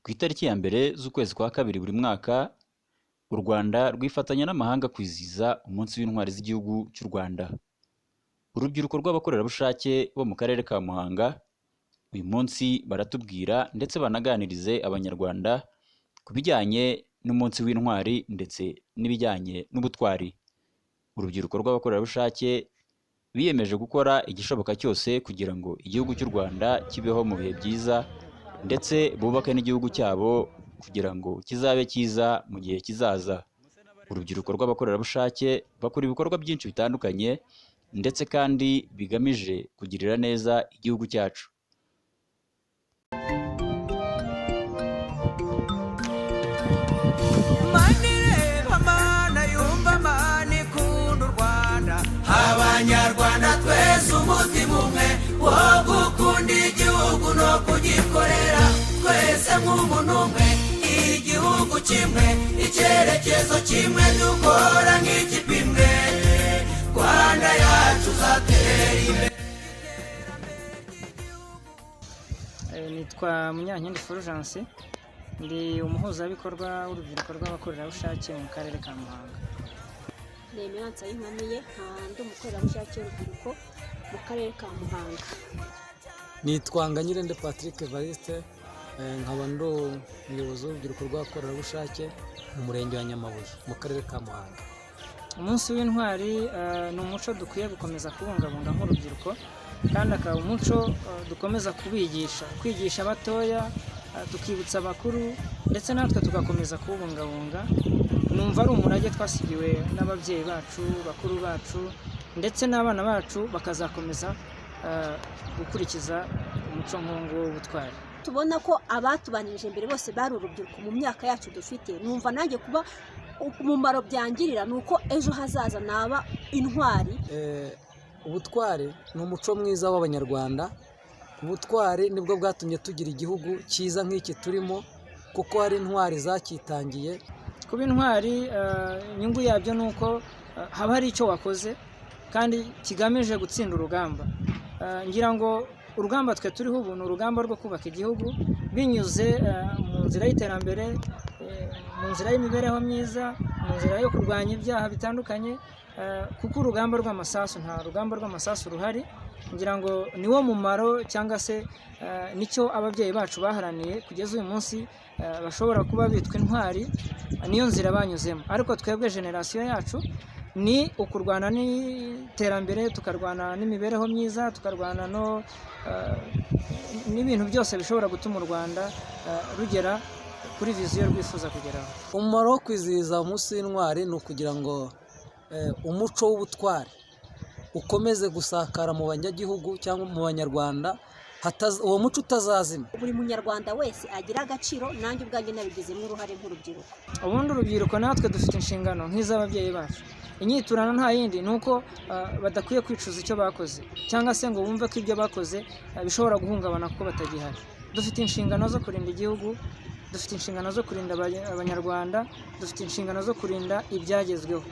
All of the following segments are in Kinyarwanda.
Ku itariki ya mbere z'ukwezi kwa kabiri buri mwaka, u Rwanda rwifatanya n'amahanga kwizihiza umunsi w'intwari z'igihugu cy'u Rwanda. Urubyiruko rw'abakorerabushake bo mu karere ka Muhanga, uyu munsi baratubwira ndetse banaganirize Abanyarwanda ku bijyanye n'umunsi w'intwari ndetse n'ibijyanye n'ubutwari. Urubyiruko rw'abakorerabushake biyemeje gukora igishoboka cyose kugira ngo igihugu cy'u Rwanda kibeho mu bihe byiza ndetse bubake n'igihugu cyabo kugira ngo kizabe cyiza mu gihe kizaza. Urubyiruko rw'abakorerabushake bakora ibikorwa byinshi bitandukanye ndetse kandi bigamije kugirira neza igihugu cyacu. Abanyarwanda twese umutima umwe wo gukunda igihugu no kugikorera, twese nk'umuntu umwe, igihugu kimwe, icyerekezo kimwe, dukora nk'ikipe imwe, Rwanda yacu uzatera imbere. Nitwa Munyankindi Fulgence, ndi umuhuzabikorwa w'urubyiruko rw'abakorerabushake mu karere ka Muhanga. Nemeranza y'inkamiye ndi umukorerabushake w'urubyiruko mu karere ka Muhanga. Nitwa Nganyirende Patrick Evariste, nkaba ndi umuyobozi w'urubyiruko rw'abakorerabushake mu murenge wa Nyamabuye mu karere ka Muhanga. Umunsi w'intwari ni umuco dukwiye gukomeza kubungabunga nk'urubyiruko, kandi akaba umuco dukomeza kwigisha abatoya, tukibutsa abakuru ndetse natwe tugakomeza kuwubungabunga. Numva ari umurage twasigiwe n'ababyeyi bacu, bakuru bacu ndetse n'abana bacu, bakazakomeza gukurikiza umuco nk'uwo w'ubutwari. Tubona ko abatubanirije mbere bose bari urubyiruko mu myaka yacu dufite. Numva nanjye kuba umumaro byangirira ni uko ejo hazaza naba intwari. Ubutwari ni umuco mwiza w'Abanyarwanda. Ubutwari nibwo bwatumye tugira igihugu cyiza nk'iki turimo, kuko hari intwari zakitangiye. Kuba intwari inyungu yabyo ni uko haba hari icyo wakoze kandi kigamije gutsinda urugamba. Ngira ngo urugamba twe turiho ubu ni urugamba rwo kubaka igihugu binyuze mu nzira y'iterambere, mu nzira y'imibereho myiza, mu nzira yo kurwanya ibyaha bitandukanye, kuko urugamba rw'amasasu, nta rugamba rw'amasasu ruhari. Ngira ngo niwo mumaro cyangwa se nicyo ababyeyi bacu baharaniye kugeza uyu munsi, bashobora kuba bitwa intwari, niyo nzira banyuzemo. Ariko twebwe generasiyo yacu ni ukurwana n'iterambere, tukarwana n'imibereho myiza, tukarwana n'ibintu byose bishobora gutuma u Rwanda rugera kuri viziyo rwifuza kugeraho. Umumaro wo kwizihiza umunsi w'intwari ni ukugira ngo umuco w'ubutwari ukomeze gusakara mu banyagihugu cyangwa mu Banyarwanda, uwo muco utazazima. Buri munyarwanda wese agira agaciro, nanjye ubwanjye nabigizemo uruhare nk'urubyiruko. Ubundi urubyiruko natwe dufite inshingano nk'iz'ababyeyi bacu. Inyiturano nta yindi ni uko badakwiye kwicuza icyo bakoze cyangwa se ngo bumve ko ibyo bakoze bishobora guhungabana kuko batagihari. Dufite inshingano zo kurinda igihugu, dufite inshingano zo kurinda Abanyarwanda, dufite inshingano zo kurinda ibyagezweho.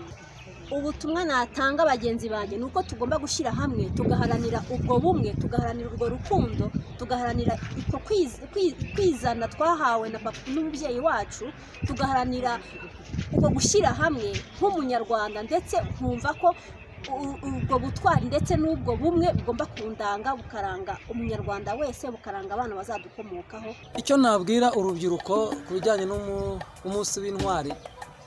Ubutumwa natanga bagenzi banjye ni uko tugomba gushyira hamwe, tugaharanira ubwo bumwe, tugaharanira urwo rukundo, tugaharanira kwizana twahawe na papa n'umubyeyi wacu, tugaharanira ubwo gushyira hamwe nk'umunyarwanda, ndetse nkumva ko ubwo butwari ndetse n'ubwo bumwe bugomba kundanga, bukaranga umunyarwanda wese, bukaranga abana bazadukomokaho. Icyo nabwira urubyiruko ku bijyanye n'umunsi w'intwari,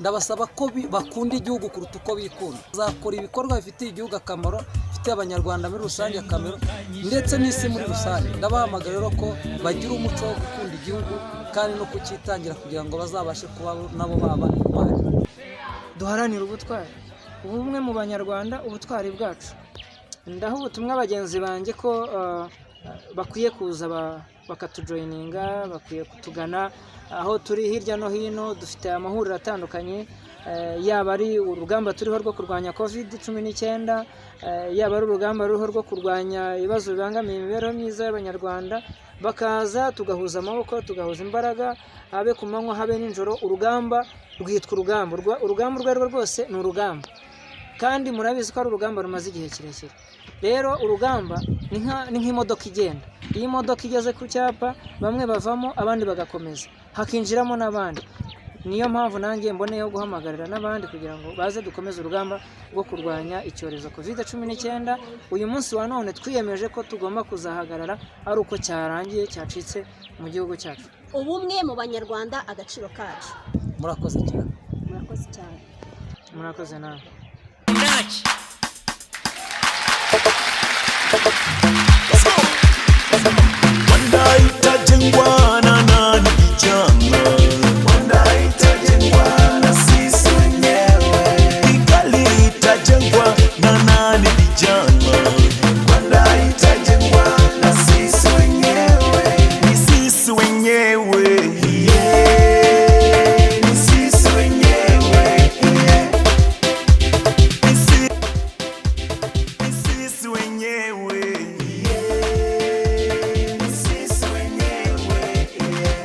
ndabasaba ko bakunda igihugu kuruta uko bikunda. Bazakora ibikorwa bifitiye igihugu akamaro, bifitiye Abanyarwanda muri rusange akamaro ndetse n'isi muri rusange. Ndabahamagara rero ko bagira umuco wo gukunda igihugu kandi no kucyitangira kugira ngo bazabashe kuba nabo baba intwari. Duharanire ubutwari, ubumwe mu Banyarwanda, ubutwari bwacu. Ndaho ubutumwa bagenzi banjye ko bakwiye kuza bakatujoyininga, bakwiye kutugana aho turi hirya no hino. Dufite amahuriro atandukanye, yaba ari urugamba turiho rwo kurwanya COVID-19, yaba ari urugamba ruriho rwo kurwanya ibibazo bibangamiye imibereho myiza y'Abanyarwanda. Bakaza tugahuza amaboko, tugahuza imbaraga, habe ku manywa habe nijoro. Urugamba rwitwa urugamba, urugamba urwo ari rwo rwose ni urugamba, kandi murabizi ko ari urugamba rumaze igihe kirekire. rero urugamba ni nk'imodoka igenda. Iyo imodoka igeze ku cyapa bamwe bavamo abandi bagakomeza, hakinjiramo n'abandi. Niyo mpamvu nanjye mboneyeho guhamagarira n'abandi kugira ngo baze dukomeze urugamba rwo kurwanya icyorezo COVID-19. Uyu munsi wa none twiyemeje ko tugomba kuzahagarara ari uko cyarangiye, cyacitse mu gihugu cyacu. Ubumwe mu banyarwanda agaciro kacu. murakoze cyane. Murakoze cyane. Murakoze nawe. Wanaita jengwa